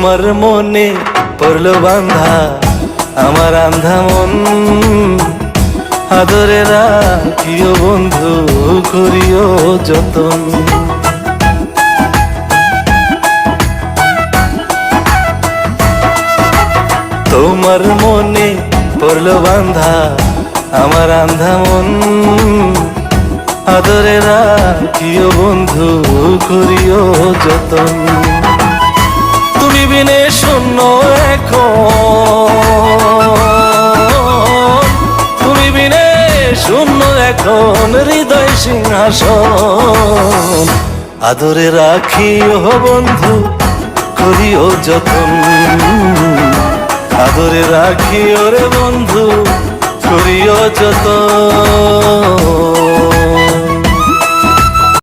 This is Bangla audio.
তোমার মনে পড়লো বান্ধা আমার আন্ধা মন, আদরে রাখিও বন্ধু করিও যতন। তোমার মনে পড়লো বান্ধা আমার আন্ধা মন, আদরে রাখিও বন্ধু করিও যতন। তুমি বিনে শূন্য এখন, তুমি বিনে শূন্য এখন হৃদয় সিংহাসন, আদরে রাখিও বন্ধু করিও যতন, আদরে রাখিও রে বন্ধু করিও যতন।